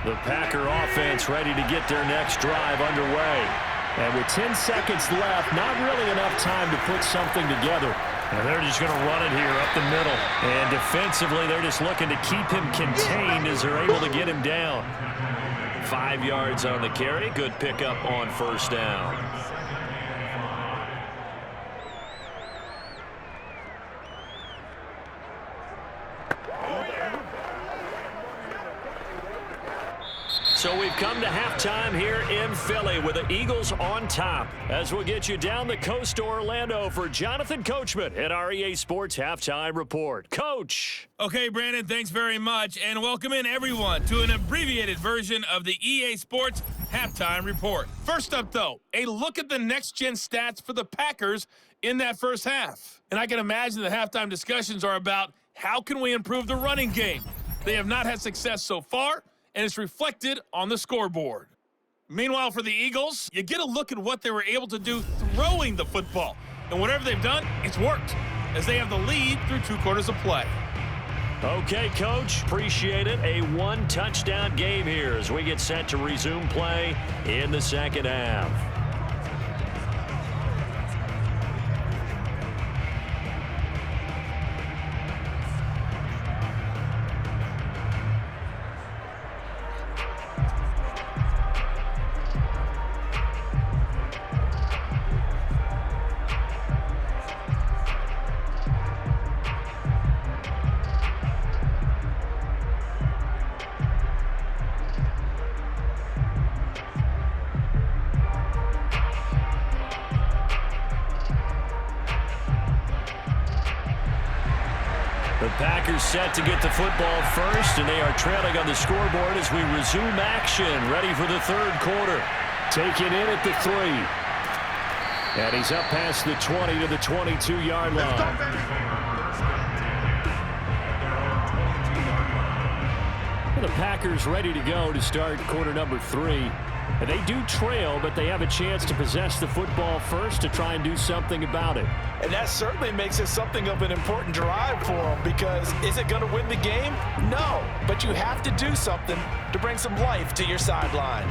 The Packer offense ready to get their next drive underway. And with 10 seconds left, not really enough time to put something together. And they're just going to run it here up the middle. And defensively, they're just looking to keep him contained as they're able to get him down. 5 yards on the carry. Good pickup on first down. So we've come to halftime here in Philly with the Eagles on top. As we'll get you down the coast to Orlando for Jonathan Coachman at our EA Sports Halftime Report. Coach. Okay, Brandon, thanks very much. And welcome in, everyone, to an abbreviated version of the EA Sports Halftime Report. First up, though, a look at the next-gen stats for the Packers in that first half. And I can imagine the halftime discussions are about how can we improve the running game. They have not had success so far, and it's reflected on the scoreboard. Meanwhile, for the Eagles, you get a look at what they were able to do throwing the football. And whatever they've done, it's worked, as they have the lead through 2 quarters of play. Okay, Coach, appreciate it. A 1-touchdown game here as we get set to resume play in the second half. Packers set to get the football first, and they are trailing on the scoreboard as we resume action, ready for the third quarter. Taken in at the 3. And he's up past the 20 to the 22-yard line. The Packers ready to go to start quarter number 3. And they do trail, but they have a chance to possess the football first to try and do something about it. And that certainly makes it something of an important drive for them, because is it going to win the game? No, but you have to do something to bring some life to your sideline.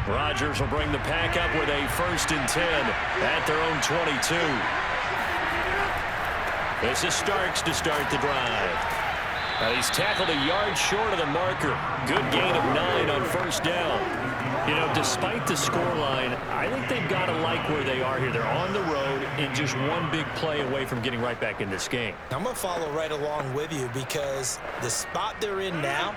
Rodgers will bring the Pack up with a 1st and 10 at their own 22. This is Starks to start the drive. He's tackled a yard short of the marker. Good gain of 9 on first down. You know, despite the scoreline, I think they've got to like where they are here. They're on the road and just one big play away from getting right back in this game. I'm going to follow right along with you, because the spot they're in now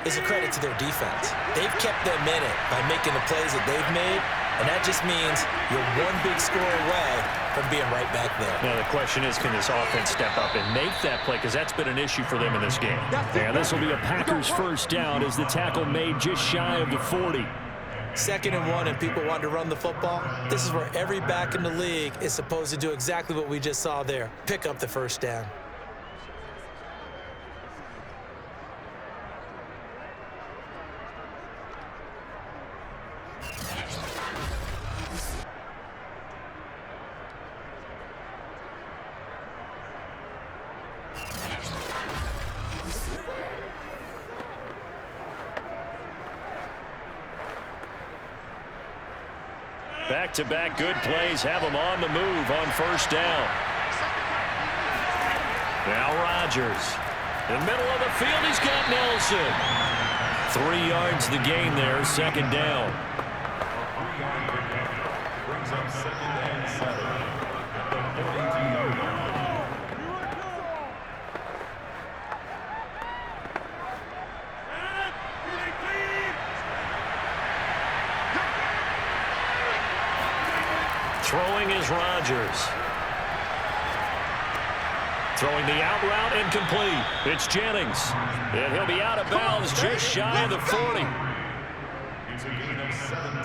is a credit to their defense. They've kept them in it by making the plays that they've made, and that just means you're one big score away from being right back there. Now the question is, can this offense step up and make that play? Because that's been an issue for them in this game. And this will be a Packers first down as the tackle made just shy of the 40. 2nd and 1, and people want to run the football. This is where every back in the league is supposed to do exactly what we just saw there. Pick up the first down. Back-to-back good plays have them on the move on first down. Now Rodgers. In the middle of the field, he's got Nelson. 3 yards the gain there, 2nd down. Brings up 2nd and 7. Throwing is Rodgers. Throwing the out route, incomplete. It's Jennings. And he'll be out of bounds just shy of the 40.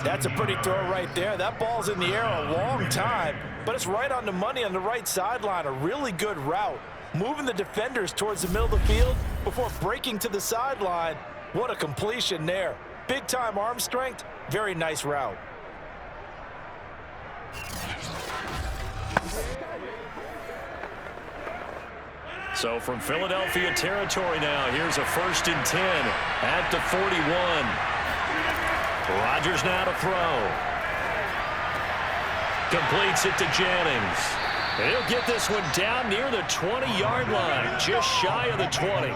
That's a pretty throw right there. That ball's in the air a long time, but it's right on the money on the right sideline. A really good route. Moving the defenders towards the middle of the field before breaking to the sideline. What a completion there. Big-time arm strength. Very nice route. So from Philadelphia territory now, here's a 1st and 10 at the 41. Rodgers now to throw. Completes it to Jennings. And he'll get this one down near the 20-yard line, just shy of the 20.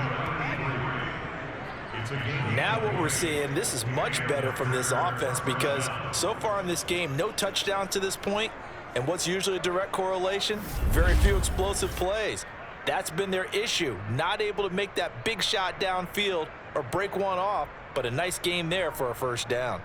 Now what we're seeing, this is much better from this offense because so far in this game, no touchdown to this point. And what's usually a direct correlation? Very few explosive plays. That's been their issue, not able to make that big shot downfield or break one off, but a nice game there for a 1st down.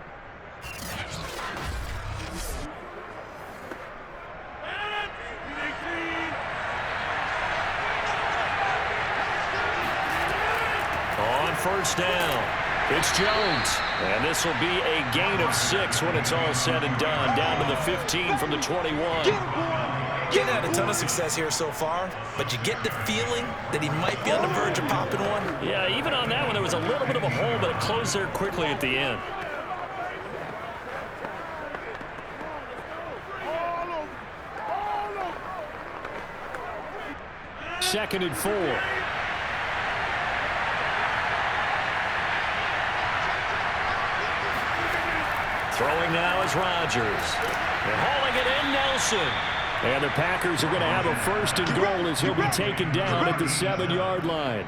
On 1st down, it's Jones. And this will be a gain of 6 when it's all said and done, down to the 15 from the 21. Getting had a ton of success here so far, but you get the feeling that he might be on the verge of popping one. Yeah, even on that one, there was a little bit of a hole, but it closed there quickly at the end. Second and 4. Throwing now is Rodgers. And hauling it in, Nelson. And the Packers are going to have a 1st and goal as he'll be taken down at the 7-yard line.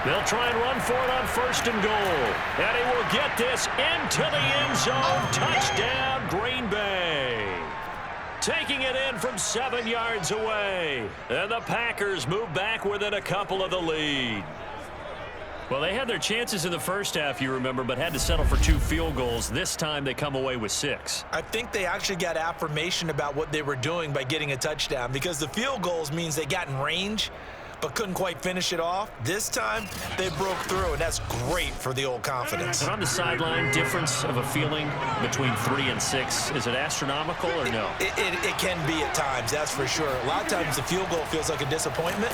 They'll try and run for it on 1st and goal. And he will get this into the end zone. Touchdown, Green Bay. Taking it in from 7 yards away. And the Packers move back within a couple of the lead. Well, they had their chances in the first half, you remember, but had to settle for 2 field goals. This time they come away with 6. I think they actually got affirmation about what they were doing by getting a touchdown because the field goals means they got in range but couldn't quite finish it off. This time, they broke through, and that's great for the old confidence. And on the sideline, difference of a feeling between 3 and 6, is it astronomical or no? It can be at times, that's for sure. A lot of times the field goal feels like a disappointment.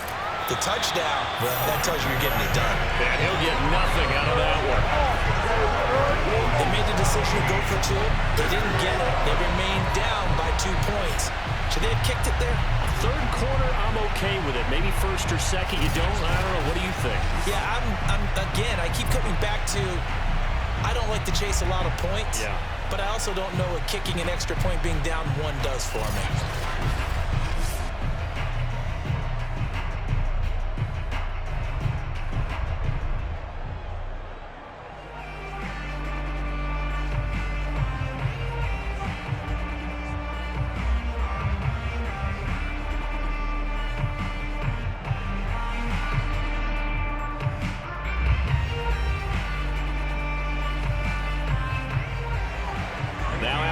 The touchdown, well, that tells you you're getting it done. And he'll get nothing out of that one. They made the decision to go for 2. They didn't get it. They remained down by 2 points. Should they have kicked it there? 3rd quarter, I'm okay with it. Maybe 1st or 2nd, you don't? I don't know. What do you think? Yeah, again, I keep coming back to I don't like to chase a lot of points, but I also don't know what kicking an extra point being down 1 does for me.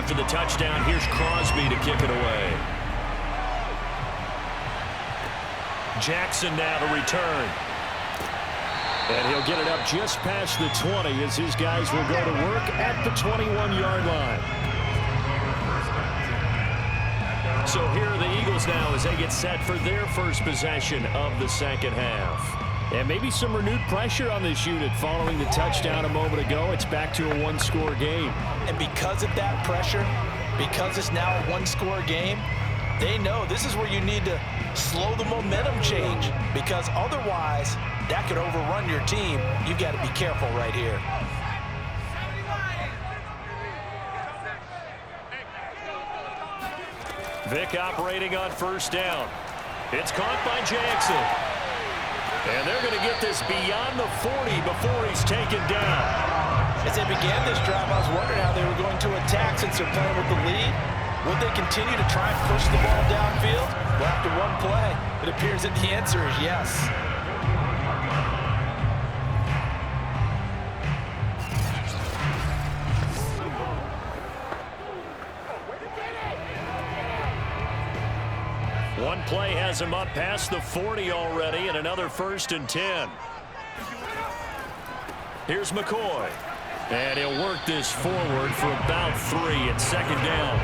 After the touchdown, here's Crosby to kick it away. Jackson now to return. And he'll get it up just past the 20 as his guys will go to work at the 21-yard line. So here are the Eagles now as they get set for their first possession of the second half. And maybe some renewed pressure on this unit following the touchdown a moment ago. It's back to a 1-score game. And because of that pressure, because it's now a 1-score game, they know this is where you need to slow the momentum change because otherwise that could overrun your team. You've got to be careful right here. Vick operating on 1st down. It's caught by Jackson. And they're going to get this beyond the 40 before he's taken down. As they began this drive, I was wondering how they were going to attack since they're playing with the lead. Would they continue to try and push the ball downfield? Well, after 1 play, it appears that the answer is yes. One play has him up past the 40 already, and another 1st and 10. Here's McCoy. And he'll work this forward for about 3 at second down.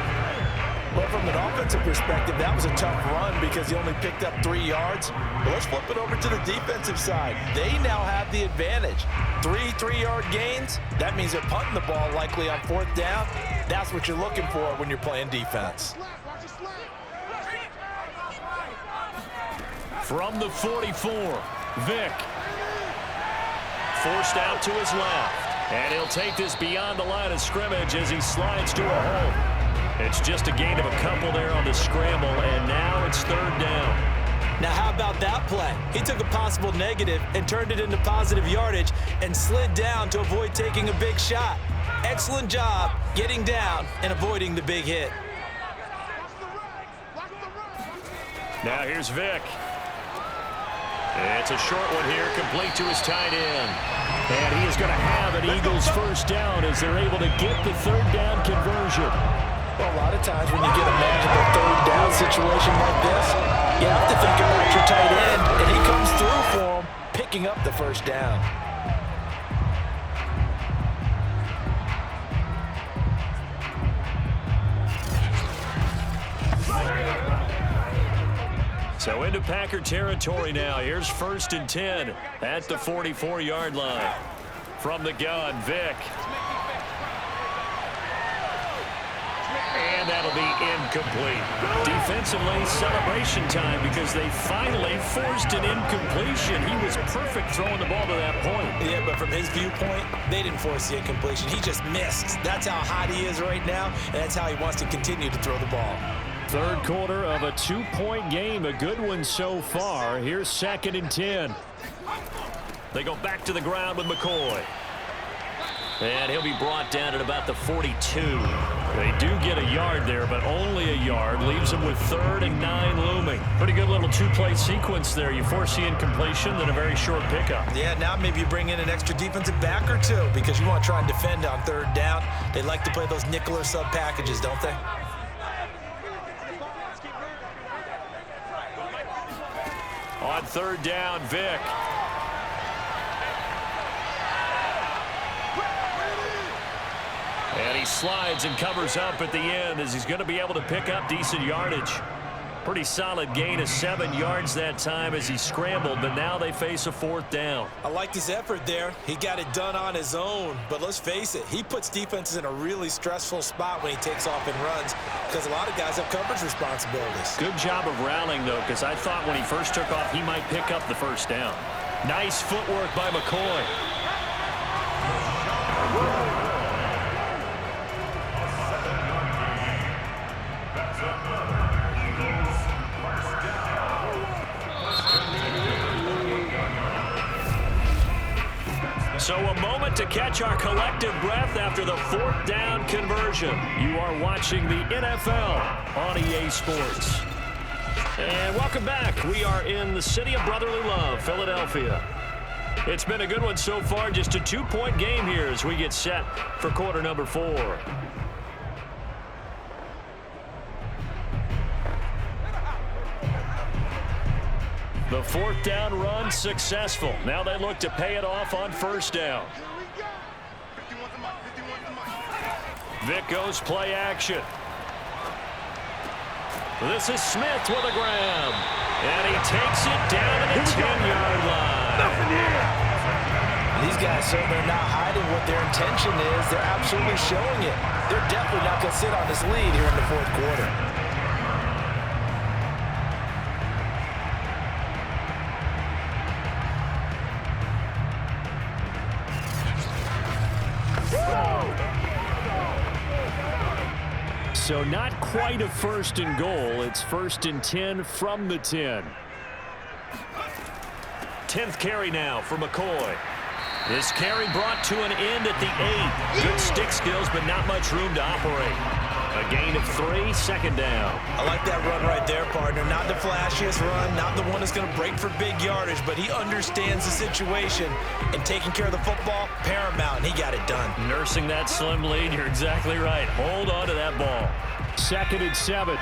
Well, from an offensive perspective, that was a tough run because he only picked up 3 yards. But let's flip it over to the defensive side. They now have the advantage. 3 3-yard gains. That means they're punting the ball likely on 4th down. That's what you're looking for when you're playing defense. From the 44, Vick. Forced out to his left. And he'll take this beyond the line of scrimmage as he slides to a hole. It's just a gain of a couple there on the scramble, and now it's 3rd down. Now, how about that play? He took a possible negative and turned it into positive yardage and slid down to avoid taking a big shot. Excellent job getting down and avoiding the big hit. Now here's Vick. It's a short one here, complete to his tight end. And he is going to have an Eagles first down as they're able to get the 3rd down conversion. Well, a lot of times when you get a magical 3rd down situation like this, you have to think about your tight end, and he comes through for him, picking up the 1st down. So into Packer territory now. Here's 1st and 10 at the 44-yard line. From the gun, Vick. And that'll be incomplete. Defensively, celebration time because they finally forced an incompletion. He was perfect throwing the ball to that point. Yeah, but from his viewpoint, they didn't force the incompletion. He just missed. That's how hot he is right now, and that's how he wants to continue to throw the ball. 3rd quarter of a 2-point game. A good one so far. Here's 2nd and 10. They go back to the ground with McCoy. And he'll be brought down at about the 42. They do get a yard there, but only a yard. Leaves them with 3rd and 9 looming. Pretty good little 2-play sequence there. You force the incompletion, then a very short pickup. Yeah, now maybe you bring in an extra defensive back or 2 because you want to try and defend on 3rd down. They like to play those nickel or sub packages, don't they? On 3rd down, Vick. And he slides and covers up at the end as he's going to be able to pick up decent yardage. Pretty solid gain of 7 yards that time as he scrambled, but now they face a 4th down. I liked his effort there. He got it done on his own, but let's face it, he puts defenses in a really stressful spot when he takes off and runs because a lot of guys have coverage responsibilities. Good job of rallying, though, because I thought when he first took off, he might pick up the 1st down. Nice footwork by McCoy. So a moment to catch our collective breath after the 4th down conversion. You are watching the NFL on EA Sports. And welcome back. We are in the city of brotherly love, Philadelphia. It's been a good one so far. Just a 2-point game here as we get set for quarter number 4. The 4th down run successful. Now they look to pay it off on 1st down. Vick goes play action. This is Smith with a grab. And he takes it down to the 10-yard line. These guys certainly are not hiding what their intention is. They're absolutely showing it. They're definitely not going to sit on this lead here in the 4th quarter. So not quite a 1st and goal. It's 1st and 10 from the 10. 10th carry now for McCoy. This carry brought to an end at the 8. Good stick skills, but not much room to operate. A gain of 3, 2nd down. I like that run right there, partner. Not the flashiest run, not the one that's going to break for big yardage, but he understands the situation, and taking care of the football, paramount, and he got it done. Nursing that slim lead, you're exactly right. Hold on to that ball. 2nd and 7.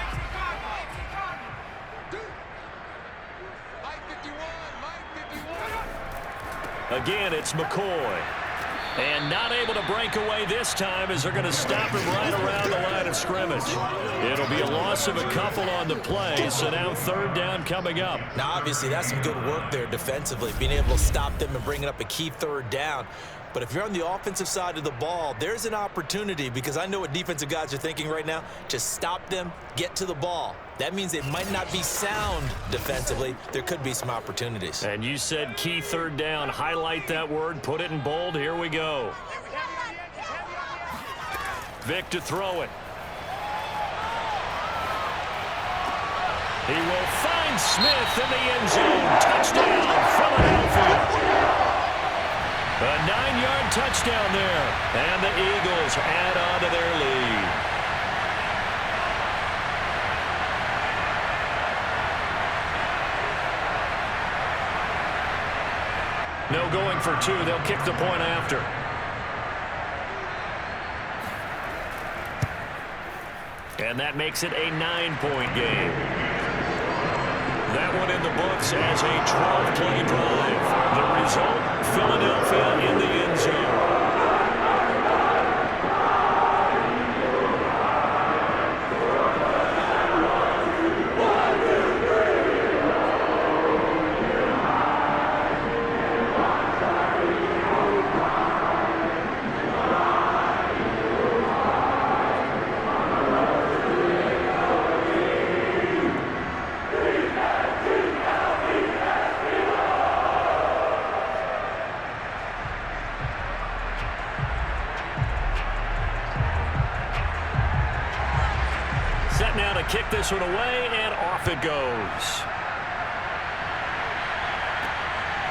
Again, it's McCoy. And not able to break away this time as they're going to stop him right around the line of scrimmage. It'll be a loss of a couple on the play, so now third down coming up. Now, obviously, that's some good work there defensively, being able to stop them and bringing up a key third down. But if you're on the offensive side of the ball, there's an opportunity, because I know what defensive guys are thinking right now. Just stop them, get to the ball. That means they might not be sound defensively. There could be some opportunities. And you said key third down. Highlight that word. Put it in bold. Here we go. Vick to throw it. He will find Smith in the end zone. Touchdown, Philadelphia. A 9-yard touchdown there. And the Eagles add on to their lead. No going for two. They'll kick the point after. And that makes it a 9-point game. That one in the books as a 12-play drive. The result, Philadelphia in the end zone. Set now to kick this one away, and off it goes.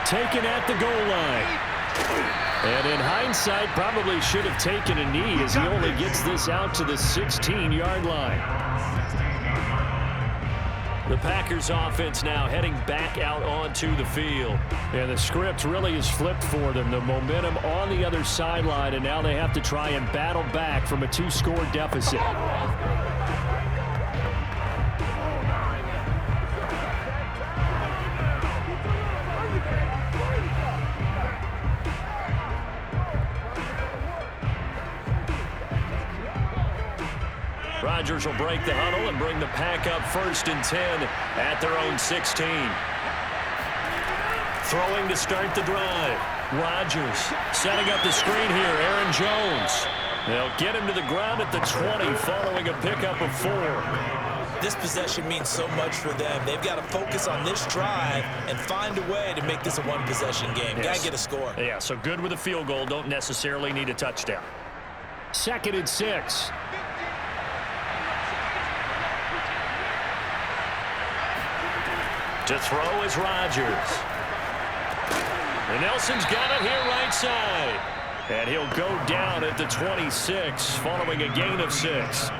Taken at the goal line. And in hindsight, probably should have taken a knee as he only gets this out to the 16-yard line. The Packers offense now heading back out onto the field. And the script really is flipped for them. The momentum on the other sideline, and now they have to try and battle back from a 2-score deficit. Rodgers will break the huddle and bring the pack up 1st and 10 at their own 16. Throwing to start the drive. Rodgers setting up the screen here. Aaron Jones. They'll get him to the ground at the 20 following a pickup of 4. This possession means so much for them. They've got to focus on this drive and find a way to make this a one-possession game. Yes. Got to get a score. Yeah, so good with a field goal. Don't necessarily need a touchdown. 2nd and 6. To throw is Rodgers. And Nelson's got it here right side. And he'll go down at the 26 following a gain of 6.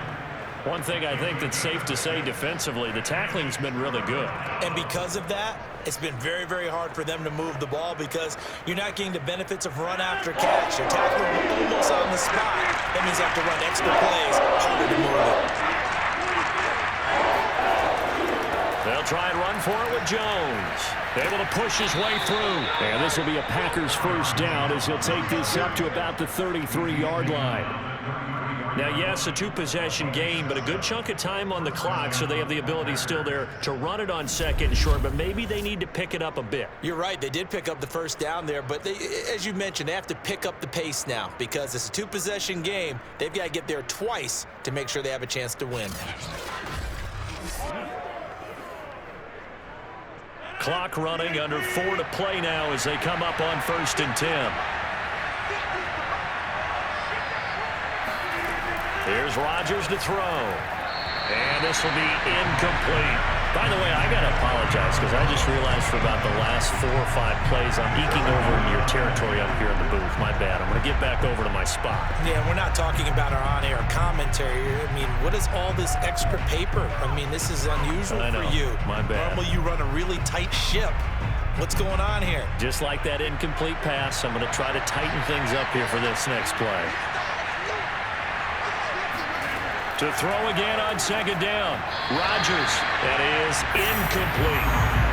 One thing I think that's safe to say defensively, the tackling's been really good. And because of that, it's been very, very hard for them to move the ball because you're not getting the benefits of run after catch. You're tackling almost on the spot. That means you have to run extra plays, harder to move it. They'll try and run for it with Jones. Able to push his way through. And this will be a Packers first down as he'll take this up to about the 33-yard line. Now, yes, a 2-possession game, but a good chunk of time on the clock, so they have the ability still there to run it on 2nd and short, but maybe they need to pick it up a bit. You're right. They did pick up the first down there, but as you mentioned, they have to pick up the pace now because it's a 2-possession game. They've got to get there twice to make sure they have a chance to win. Clock running, under 4 to play now as they come up on 1st and 10. Here's Rodgers to throw. And this will be incomplete. By the way, I got to apologize because I just realized for about the last 4 or 5 plays I'm eking over into your territory up here in the booth. My bad. I'm going to get back over to my spot. Yeah, we're not talking about our on-air commentary. I mean, what is all this extra paper? I mean, this is unusual for you. My bad. Normally you run a really tight ship. What's going on here? Just like that incomplete pass, I'm going to try to tighten things up here for this next play. To throw again on second down. Rodgers. That is incomplete.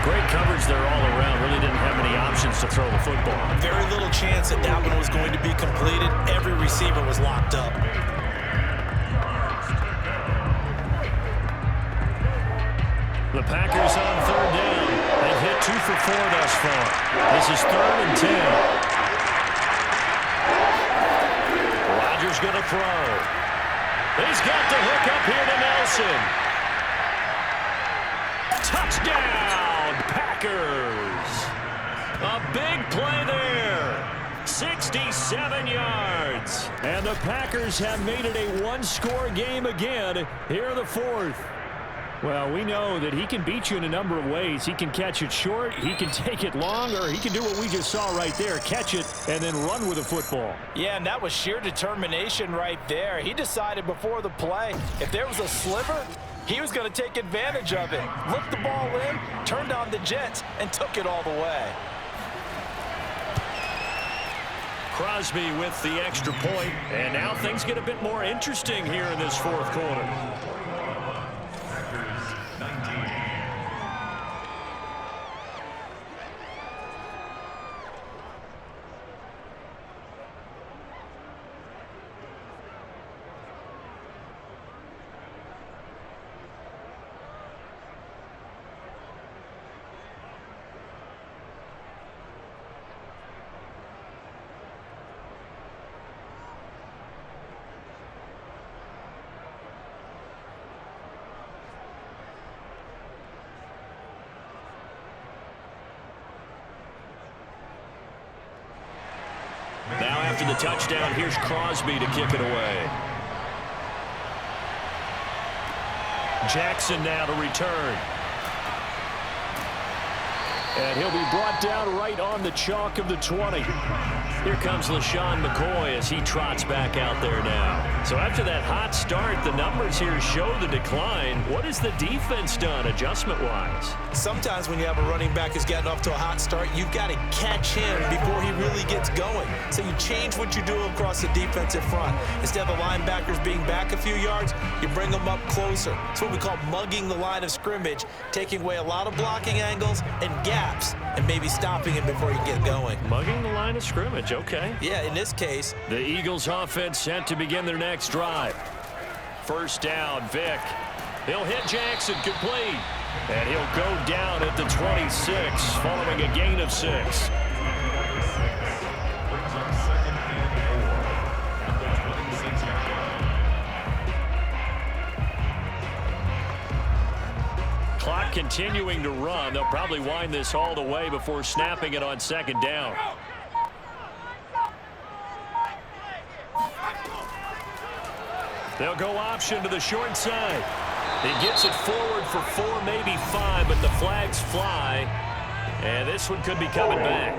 Great coverage there all around. Really didn't have many options to throw the football. Very little chance that that one was going to be completed. Every receiver was locked up. The Packers on third down. They've hit 2 for 4 thus far. This is 3rd and 10. Rodgers going to throw. He's got the hook up here to Nelson. Touchdown, Packers. A big play there. 67 yards. And the Packers have made it a one-score game again here in the 4th. Well, we know that he can beat you in a number of ways. He can catch it short, he can take it long, or he can do what we just saw right there, catch it and then run with the football. Yeah, and that was sheer determination right there. He decided before the play, if there was a sliver, he was going to take advantage of it. Looked the ball in, turned on the jets, and took it all the way. Crosby with the extra point, and now things get a bit more interesting here in this 4th quarter. Now after the touchdown, here's Crosby to kick it away. Jackson now to return. And he'll be brought down right on the chalk of the 20. Here comes LaShawn McCoy as he trots back out there now. So after that hot start, the numbers here show the decline. What has the defense done adjustment-wise? Sometimes when you have a running back who's getting off to a hot start, you've got to catch him before he really gets going. So you change what you do across the defensive front. Instead of the linebackers being back a few yards, you bring them up closer. It's what we call mugging the line of scrimmage, taking away a lot of blocking angles and gaps, and maybe stopping him before you get going. Mugging the line of scrimmage, okay. Yeah, in this case. The Eagles offense set to begin their next drive. First down, Vick. He'll hit Jackson, complete. And he'll go down at the 26, following a gain of 6. Clock continuing to run. They'll probably wind this all the way before snapping it on second down. They'll go option to the short side. He gets it forward for 4, maybe 5, but the flags fly. And this one could be coming back.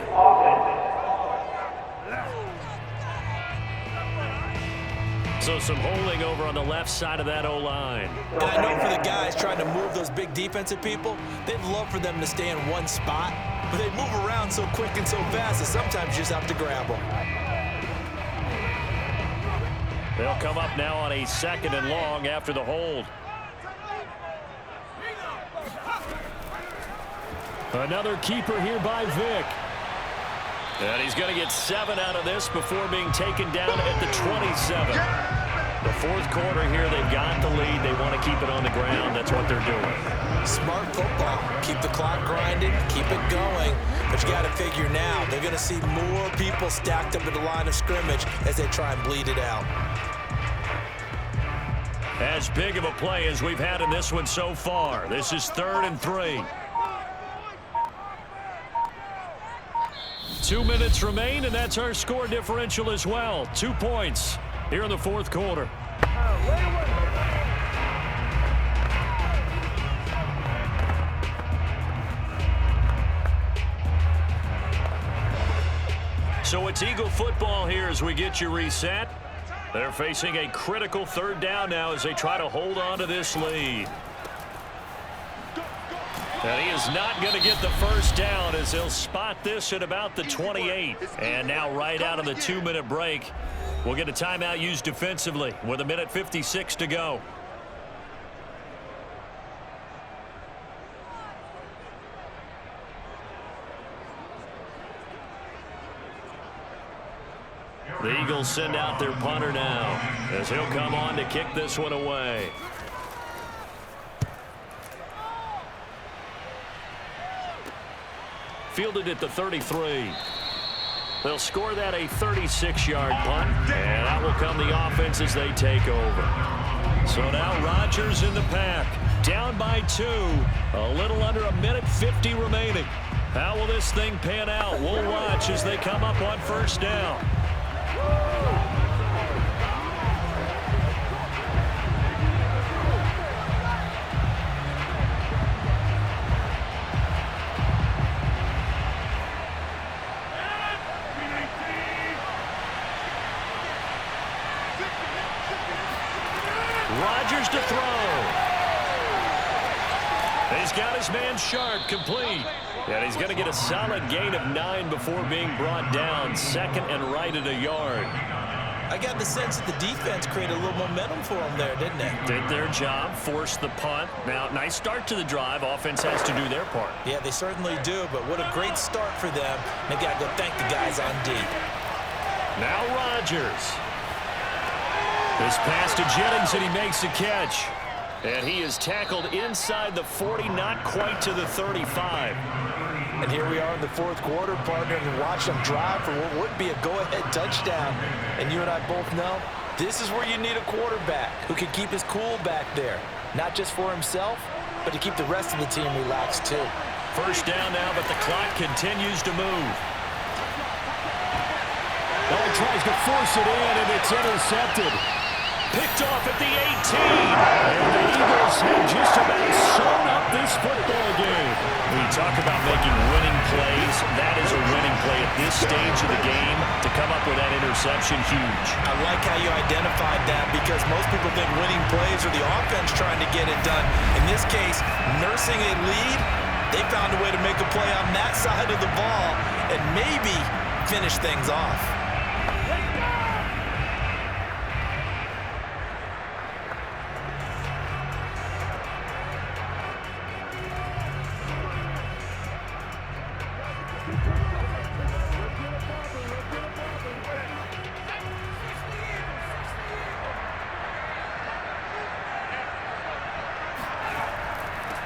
So some holding over on the left side of that O-line. And I know for the guys trying to move those big defensive people, they'd love for them to stay in one spot, but they move around so quick and so fast that sometimes you just have to grab them. They'll come up now on a 2nd and long after the hold. Another keeper here by Vick. And he's going to get 7 out of this before being taken down at the 27. The 4th quarter here, they've got the lead. They want to keep it on the ground. That's what they're doing. Smart football. Keep the clock grinding, keep it going. But you got to figure now, they're going to see more people stacked up at the line of scrimmage as they try and bleed it out. As big of a play as we've had in this one so far. This is 3rd and 3. 2 minutes remain, and that's our score differential as well. 2 points here in the 4th quarter. So it's Eagle football here as we get you reset. They're facing a critical 3rd down now as they try to hold on to this lead. And he is not going to get the first down as he'll spot this at about the 28. And now right out of the 2-minute break, we'll get a timeout used defensively with 1:56 to go. The Eagles send out their punter now as he'll come on to kick this one away. Fielded at the 33. They'll score that a 36-yard punt, and that will come the offense as they take over. So now Rodgers in the pack, down by 2, a little under a minute 50 remaining. How will this thing pan out? We'll watch as they come up on first down. Rodgers to throw. He's got his man sharp, complete. And he's going to get a solid gain of 9 before being brought down. Second and right at a yard. I got the sense that the defense created a little momentum for them there, didn't they? Did their job, forced the punt. Now, nice start to the drive. Offense has to do their part. Yeah, they certainly do, but what a great start for them. They got to go thank the guys on D. Now Rodgers. This pass to Jennings, and he makes the catch. And he is tackled inside the 40, not quite to the 35. And here we are in the fourth quarter, partner, and watch them drive for what would be a go-ahead touchdown. And you and I both know this is where you need a quarterback who can keep his cool back there, not just for himself, but to keep the rest of the team relaxed too. First down now, but the clock continues to move. Ball tries to force it in, and it's intercepted. Picked off at the 18. And the Eagles have just about sewn up this football game. We talk about making winning plays. That is a winning play at this stage of the game. To come up with that interception, huge. I like how you identified that because most people think winning plays are the offense trying to get it done. In this case, nursing a lead, they found a way to make a play on that side of the ball and maybe finish things off.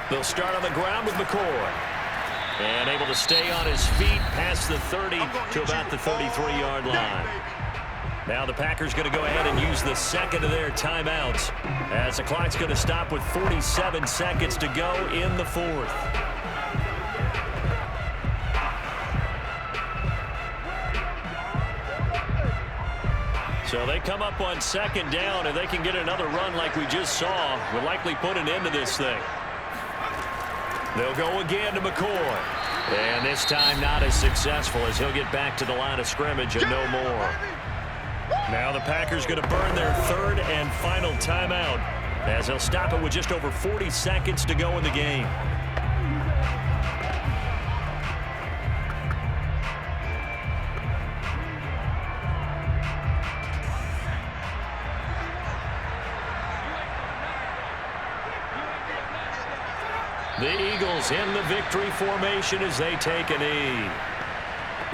They'll start on the ground with McCoy. And able to stay on his feet past the 30 to about the 33-yard line. Now the Packers going to go ahead and use the second of their timeouts as the clock's going to stop with 47 seconds to go in the fourth. So they come up on second down, and they can get another run like we just saw. Would likely put an end to this thing. They'll go again to McCoy. And this time not as successful as he'll get back to the line of scrimmage and no more. Now the Packers going to burn their third and final timeout as they'll stop it with just over 40 seconds to go in the game. The Eagles in the victory formation as they take a knee.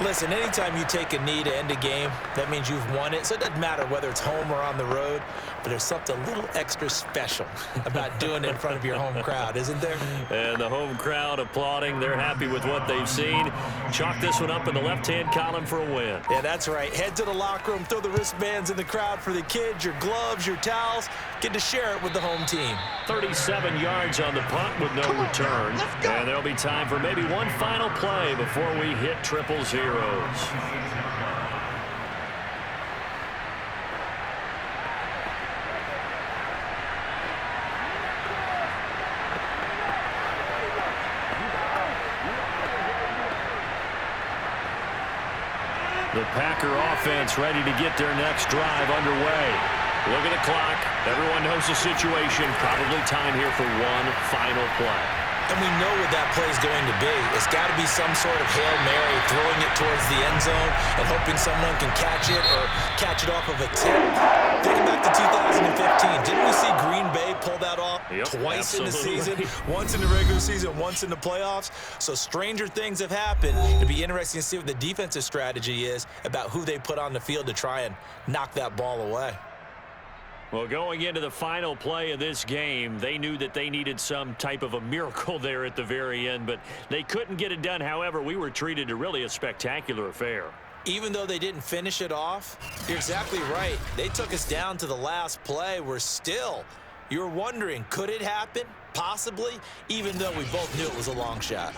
Listen, anytime you take a knee to end a game, that means you've won it. So it doesn't matter whether it's home or on the road, but there's something a little extra special about doing it in front of your home crowd, isn't there? And the home crowd applauding. They're happy with what they've seen. Chalk this one up in the left-hand column for a win. Yeah, that's right. Head to the locker room, throw the wristbands in the crowd for the kids, your gloves, your towels. Get to share it with the home team. 37 yards on the punt with no return. And there'll be time for maybe one final play before we hit triple zeros. The Packer offense ready to get their next drive underway. Look at the clock. Everyone knows the situation. Probably time here for one final play. And we know what that play is going to be. It's got to be some sort of Hail Mary, throwing it towards the end zone and hoping someone can catch it or catch it off of a tip. Thinking back to 2015, didn't we see Green Bay pull that off twice in the season? Once in the regular season, once in the playoffs. So stranger things have happened. It'll be interesting to see what the defensive strategy is about who they put on the field to try and knock that ball away. Well, going into the final play of this game, they knew that they needed some type of a miracle there at the very end, but they couldn't get it done. However, we were treated to really a spectacular affair. Even though they didn't finish it off, you're exactly right. They took us down to the last play. You were wondering, could it happen? Possibly, even though we both knew it was a long shot.